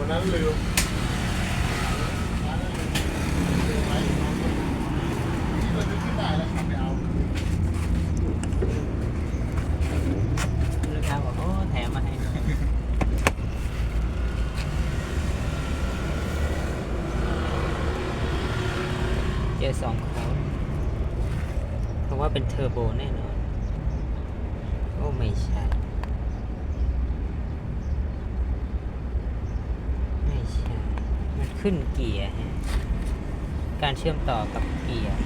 วันนั้นลืมไว้ที่เรานึกขึ้นได้แล้วขับไปเอาลูกค้าบอกโอ้แถมมาให้เจอ2 โค้ดเพราะว่าเป็นเทอร์โบแน่นอนโอ้ไม่ใช่มันขึ้นเกียร์ฮะการเชื่อมต่อกับเกียร์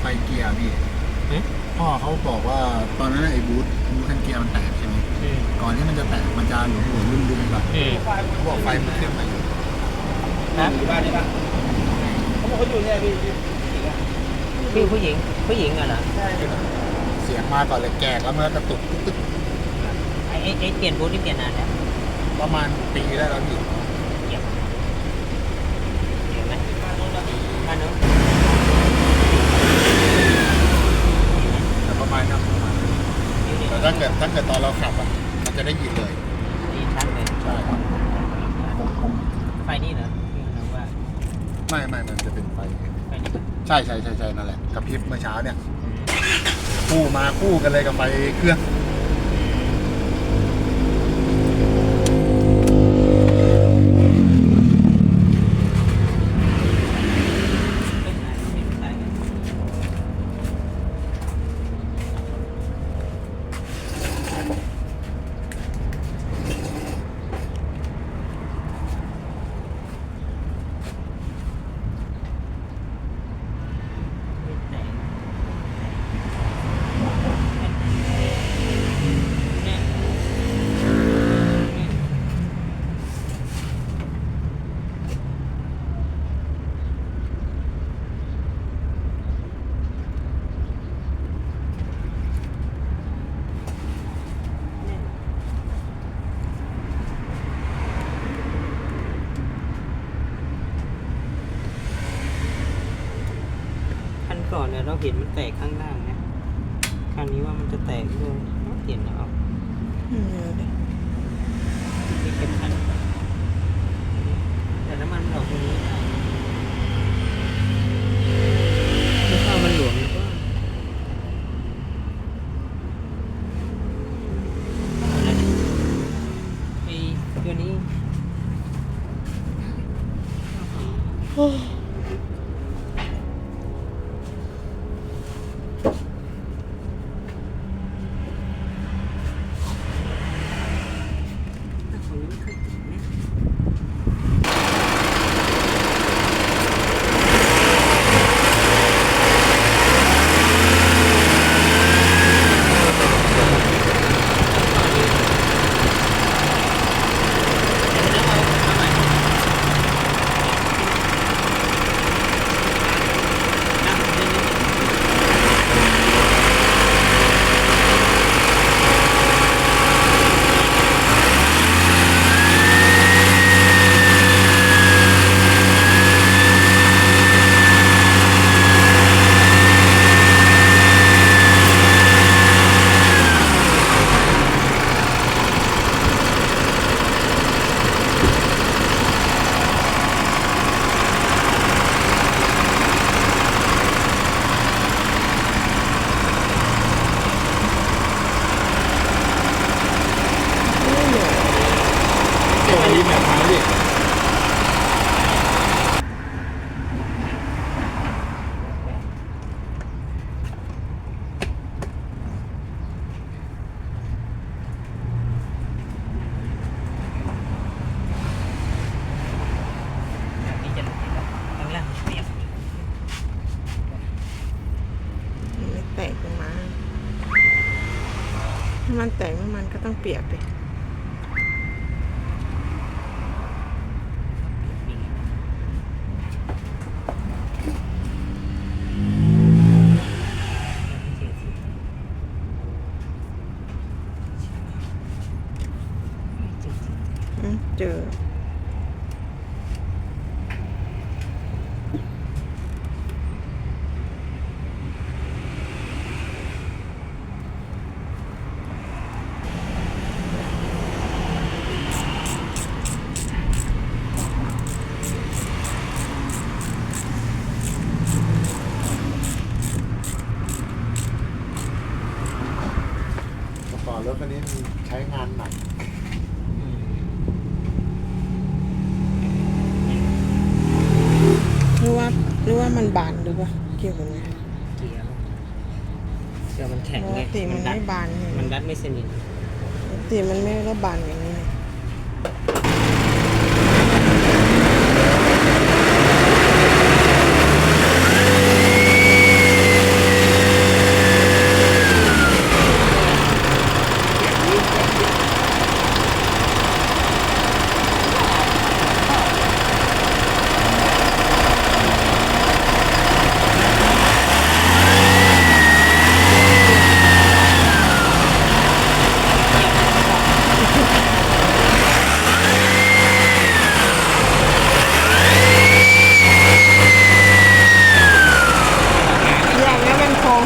ไฟเกียร์พี่พ่อเขาบอกว่าตอนนั้นไอ้บูทคันเกียร์มันแตกใช่ไหมก่อนที่มันจะแตกมันจะหลวมๆลุ่มๆแบบเขาบอกไฟมันขึ้นมาอยู่นะอยู่บ้านนี่ปะเขาบอกเขาอยู่เนี่ยพี่ผู้หญิงอะเหรอใช่เสียงมาก่อนเลยแกกแล้วมันกระตุกตึ๊กไอ้เปลี่ยนบูทที่เปลี่ยนนานแล้วประมาณปีได้แล้วพี่เกี่ยวไหมบ้านโน้นแต่ประมาณนั้นแต่ถ้าเกิดตอนเราขับอ่ะมันจะได้ยินเลยดีชัดเลยใช่ไฟนี่เหรอพี่น้องว่าไม่มันจะเป็นไฟนี่ใช่นั่นแหละกับพริบเมื่อเช้าเนี่ยคู่กันเลยกับไฟเครื่องก่อนเนี่ยเราเห็นมันแตกข้างล่างนะคราวนี้ว่ามันจะแตกด้วยเห็นแล้วนี่เป็นคันแต่น้ำมันออกตรงนี้ไม่เข้ามันหลวมหรือว่าไอ้ตัวนี้มันแตกมันก็ต้องเปียกดิ มันบานหรือเปล่าเกี่ยวกันไหม เกียร์มันแข็ง ป ไง กติมันไม่บานนี่ มันรัดไม่สนิท ปกติมันไม่ได้บานอย่างนี้นะอย่างนี้มันพอง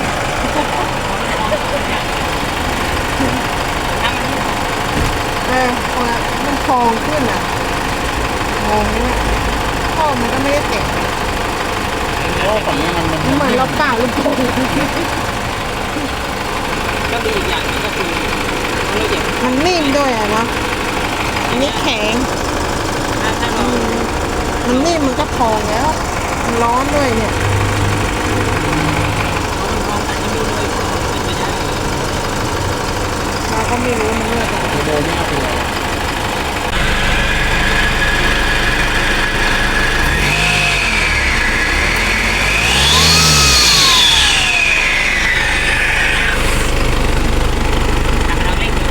มันพองขึ้นอ่ะงงเนี่ยพ่อมันก็ไม่ได้แตก เพราะว่าฝั่งนี้มัน เหมือนเราเปล่าลูกโป่ง ก็มีอีกอย่างนึงก็คือเราเหยียบ มันนิ่มด้วยอ่ะเนาะอันนี้แข็ง ถ้าเรา มันนิ่มมันก็พองแล้วมันร้อนด้วยเนี่ย มองแต่ที่ไม่รู้เลยเป็นไปได้ เราก็ไม่รู้มันเลือกอะไร เทอร์โบไม่น่าเป็นไร เราเล่นอยู่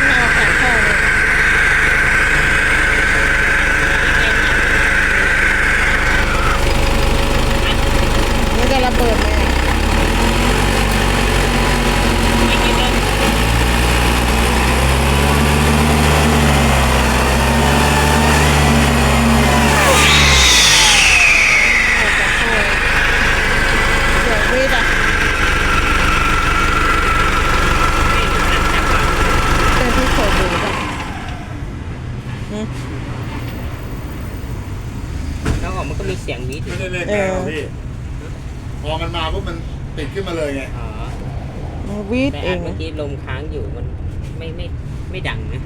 ไม่เอาแข็งแค่เลยมันจะระเบิดไหมอะ ไม่คิดเลย เอาจากโซ่เดี๋ยววิทย์อ่ะเป็นที่โซ่ดูป่ะหืม แล้วออกมันก็มีเสียงวีดอยู่ ไม่ได้เล่นแรงหรอกพี่พอมันมาปุ๊บมันติดขึ้นมาเลยไง อ๋อ มันวิท แต่ ย์เอ อัน ง เมื่อกี้ลมค้างอยู่มันไม่ดังนะ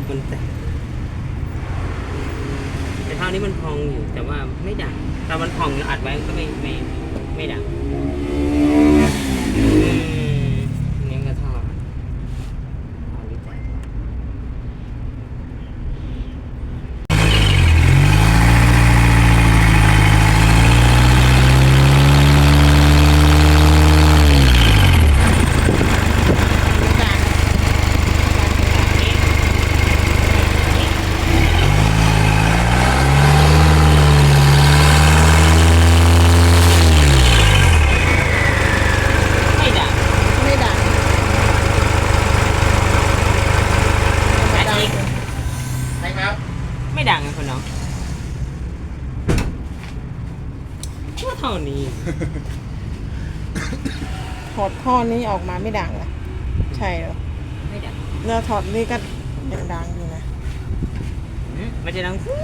มันแต่เท่านี้มันพองอยู่แต่ว่าไม่ดังแต่มันพองอัดไว้ก็ไม่ดังงั้นก็ท่อวิจัย ไม่ดัง ไม่ดัง แต่อีก ใช่ครับ ไม่ดังนะคนน้องว่าเท่านี้ ถอดท่อนี้ออกมาไม่ดังเหรอใช่เหรอ ไม่ดัง แล้วถอดนี่ก็ยังดังอยู่นะ มันจะดังฟู๊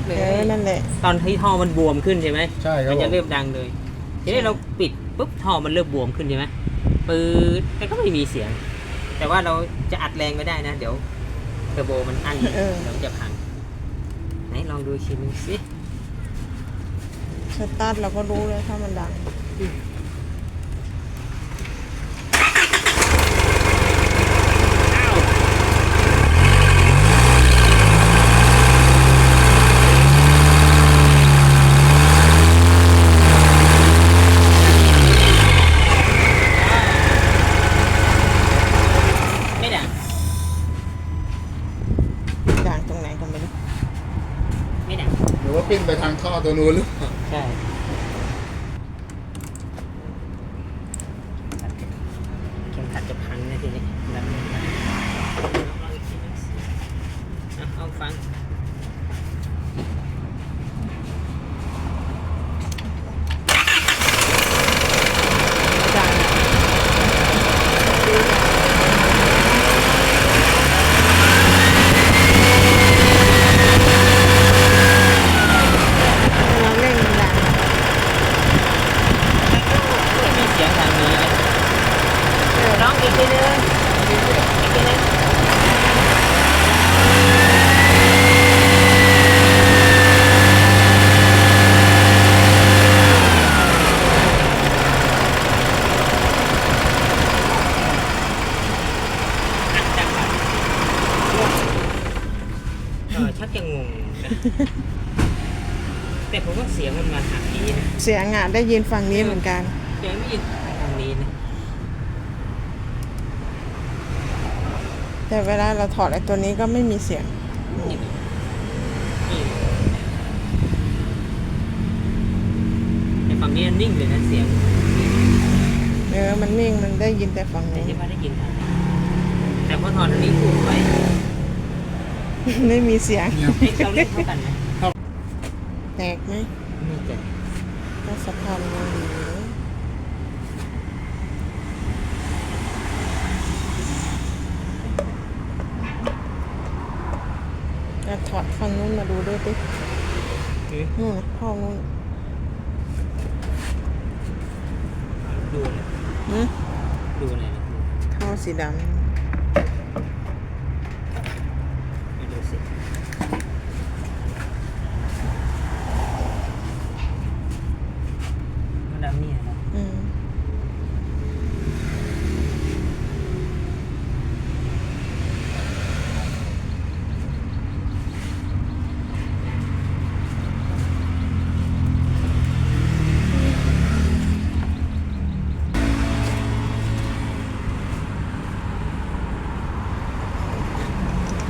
ดเล เอย อนั่นแหละ ตอนที่ท่อมันบวมขึ้นใช่ไหม ใช่ครับ มัน ผ จะ ม เริ่มดังเลยทีนี้เราปิดปุ๊บท่อมันเริ่มบวมขึ้นใช่ไหมปืดแต่ก็ไม่มีเสียง แต่ว่าเราจะอัดแรงไม่ได้นะ เดี๋ยวเทอร์โบมันอั้นเดี๋ยวมันจะพังไหนลองดูอีกทีนึงสิ สตาร์ทเราก็รู้เลยถ้ามันดัง ไม่ดัง ดังตรงไหนก็ไม่รู้ ไม่ดัง หรือว่าปิ้นไปทางท่อตัวนู้นหรือเปล่า ใช่เข็มขัดจะพังนะทีนี้ดังไม่ได้ลองอีกทีนึงสิเอาฟัง ดังเราเร่งมันดัง ชักจะงงนะแต่ผมว่าเสียงมันมาทางนี้นะ เสียงอ่ะได้ยินฝั่งนี้เหมือนกัน เสียงไม่ยินทางนี้นะ แต่เวลาเราถอดไอ้ตัวนี้ก็ไม่มีเสียง นี่แต่ฝั่งนี้นิ่งเลยนะเสียง มันนิ่งมันได้ยินแต่ฝั่ง ไม่ นี้ ใช่ว่าได้ยินทางนี้แต่พอถอดอันนี้พูดไป ไม่มีเสียง เนี่ย เฮ้ยเราเล่นเท่ากันนะ แตกไหม ไม่แก่ ก็สะพานยังดีอยู่เลยจะถอดฝั่งนู้นมาดูด้วยดินู่นนะเข้านู้น ดูเลย หืม ดูอะไรนะ ท่อสีด ไม่ดูสิมันดำเนี่ยนะ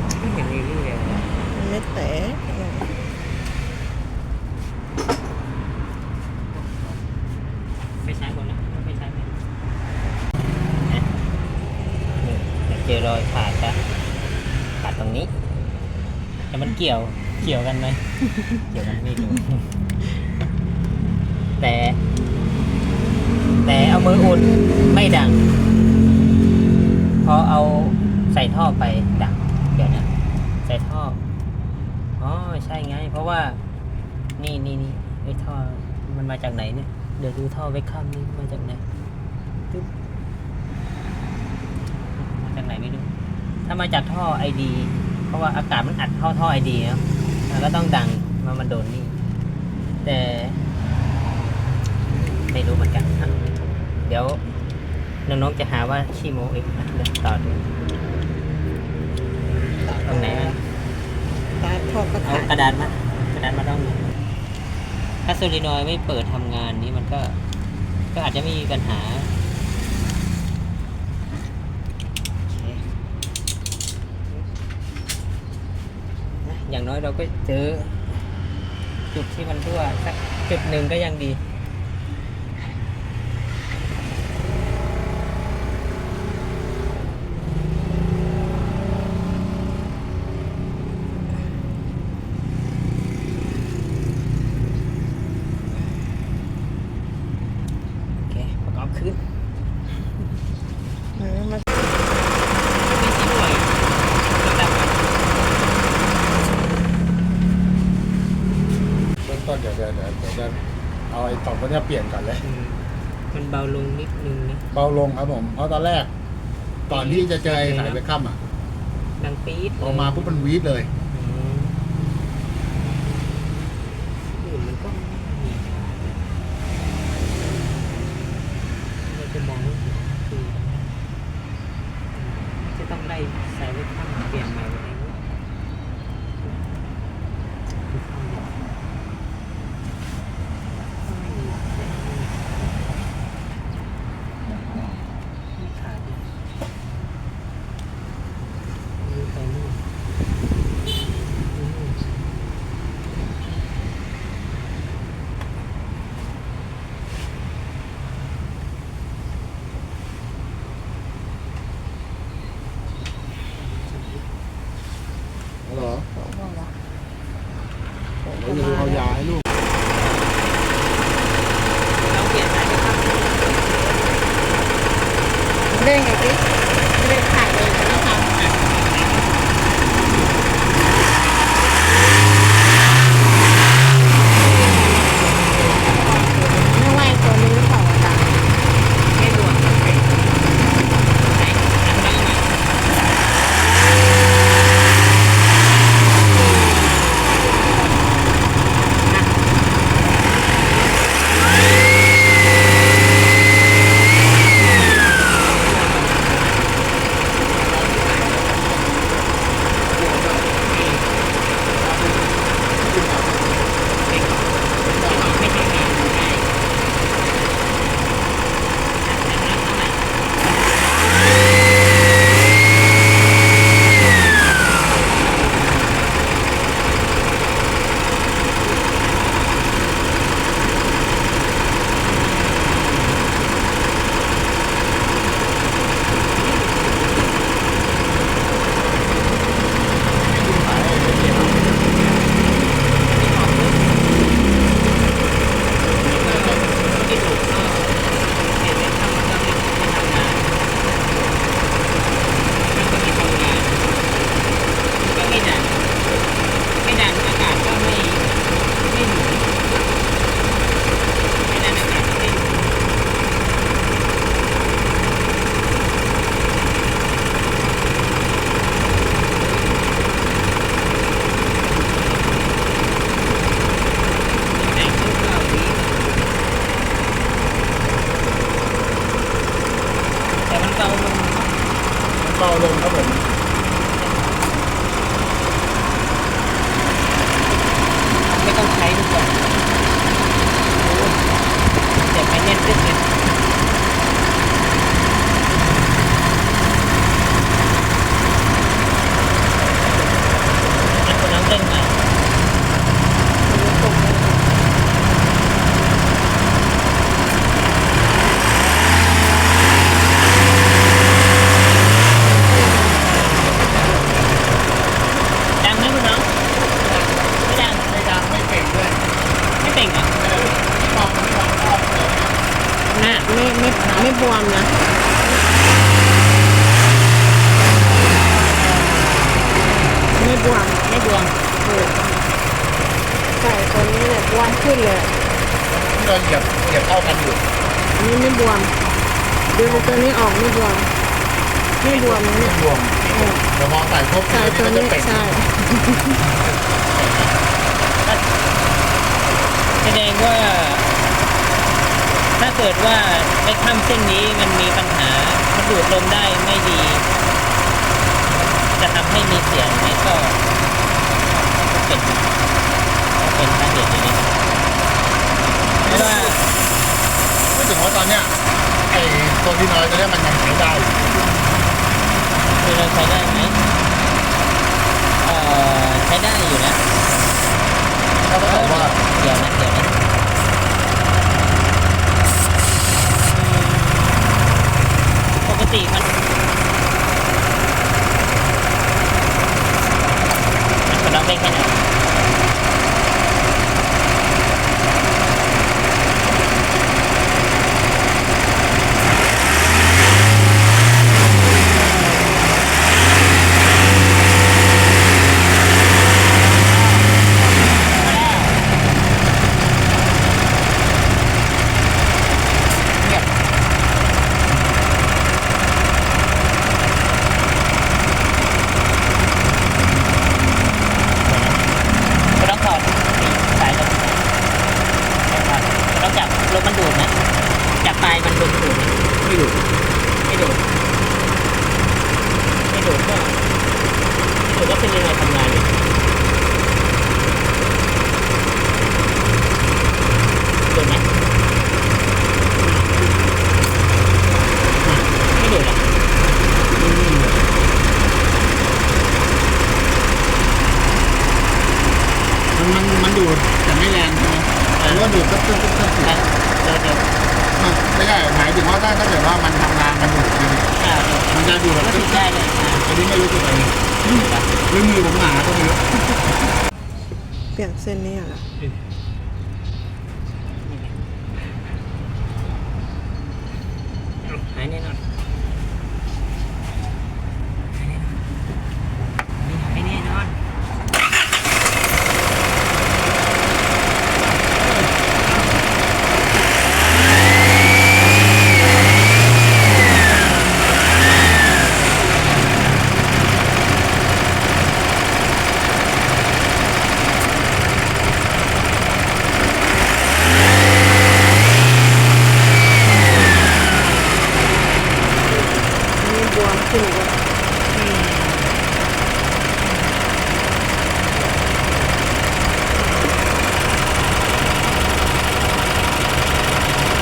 ำไม่เห็นมีเรื่องเลยนะ มันไม่แตก ไปใช้ก่อนนะไปใช้ไหมนี่เจอรอยขาดแล้วขาดตรงนี้ แต่มันเกี่ยวกันไหม เกี่ยวกันไม่รู้ แต่เอามืออุ่นไม่ดัง พอเอาใส่ท่อไปดังเดี๋ยวนะใส่ท่ออ๋อใช่ไง เพราะว่านี่ไอ้ท่อมันมาจากไหนเนี่ย เดี๋ยวดูท่อไว้ข้ามนี้มาจากไหนตึ๊บมาจากไหนไม่รู้ถ้ามาจากท่อไอดีเพราะว่าอากาศมันอัดเข้าท่อไอดีเนาะมันก็ต้องดังมันโดนนี่แต่ไม่รู้เหมือนกันครับเดี๋ยวน้องๆจะหาว่าขี้โมอีกนะเดี๋ยวต่อดูตรงไหนนะ ตาท่อก็ เอา ขาด กระดานมาต้องถ้าโซลินอยด์ไม่เปิดทำงานนี้มันก็อาจจะไม่มีปัญหาโอเคนะอย่างน้อยเราก็เจอจุดที่มันรั่วสักจุดหนึ่งก็ยังดี โอเคประกอบขึ้น มัน ไม่ใช่หน่วยระดับมัน เบื้องต้นเดี๋ยวจะเอาไอ้ต่อมตัวเนี้ยเปลี่ยนก่อนเลย มันเบาลงนิดนึงนะ เบาลงครับผม เพราะตอนแรกก่อนที่จะเจอไอ้สายเบคคัมอ่ะ ดังปี๊ด พอมาปุ๊บมันวีดเลย อื่นมันก็มีเราจะมองว่าคือจะต้องไล่สายไว้ข้างเปลี่ยนใหม่อะไรเงี้ยไม่ขาดเลยนี่ไปนู่นเหรอ บอกว่า ผมก็จะดูเอายาให้ลูก เราเปลี่ยนสายไฟข้าง เด้งอีกดิเด้งขาดเลยนะคะไม่ไหวตัวนี้เผาดัง ไม่รวมกันไปไหนอันนั้นมา เบาลงครับผม ไม่ต้องใช้ทุกคนเจ็บไปแน่นตึ๊ดเลยอันคนนั้นเร่งมาดังไหมคุณน้องไม่ดัง ไม่ดังไม่เป่งด้วย ไม่เป่งเหรอ ที่มองรอบเลย น่ะ ไม่บวมนะไม่บวม ไม่บวม ใส่ตัวนี้เนี่ยบวมขึ้นเลย ที่เราเหยียบเท่ากันอยู่ อันนี้ไม่บวมดูตัวนี้ออกไม่บวมไม่บวมนะเนี่ย รวมเดี๋ยวมองใส่ครบ ใส่ตัวนี้ จะเป่ง ใช่ แสดงว่า ถ้าเกิดว่าไอ้ถ้ำเส้นนี้มันมีปัญหามันดูดลมได้ไม่ดี จะทำให้มีเสียงไหมก็เป็นสาเหตุนี้เพราะว่า พูดถึงว่าตอนเนี้ยไอ้ตัวที่น้อยตัวเนี้ยมันยังใช้ได้อยู่ คือเราใช้ได้ไหมใช้ได้อยู่นะ ถ้าเขาบอกว่า เดี๋ยวนะปกติมันกำลังได้แค่ไหนไม่ต้องถอดสายลมต้องจับลมมันดูดนะจับปลายมันลมมันดูดนะไม่ดูดไม่ดูดไม่ดูดก็เป็นยังไงทำงานอยู่ดูดไหมไม่ดูดหรอ มันดูดแต่ไม่แรงใช่ไหมแต่ว่าดูดก็ตึ๊ด เดี๋ยว ไม่ได้หมายถึงว่าถ้าเกิดว่ามันทำงานมันดูดใช่ไหมมันจะดูดแบบ ก็ ตึ๊ ติ ด ดได้เลย อันนี้ไม่รู้สึกอะไรหรือมือผมหนาก็ไม่รู้ เปลี่ยนเส้นนี้เหรอ หายแน่นอนหายแน่นอนไม่บวมขึ้นเลย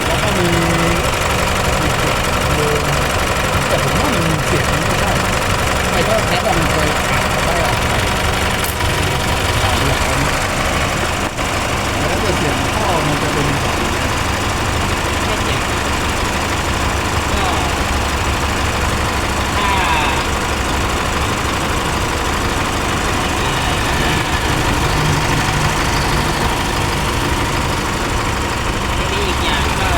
แล้วก็มีแต่ผมว่ามันเสียงไม่ได้ไอ้ก็แค่มันเคยขาดได้อะแล้วถ้าเกิดเสียงท่อมันจะเป็น ไม่เจ็บก็ถ้าทีนี้อีกอย่างก็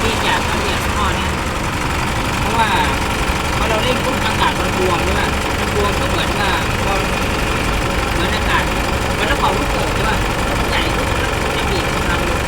มีอีกอย่างก็เนี่ยข้อเนี่ยเพราะว่าพอเราเล่นปุ๊บอากาศมันบวมใช่ไหมมันบวมก็เหมือนว่าพอเหมือนอากาศมันต้องเป่าลูกโป่งใช่ป่ะใหญ่ปุ๊บแล้วมันจะบีบกำลังลง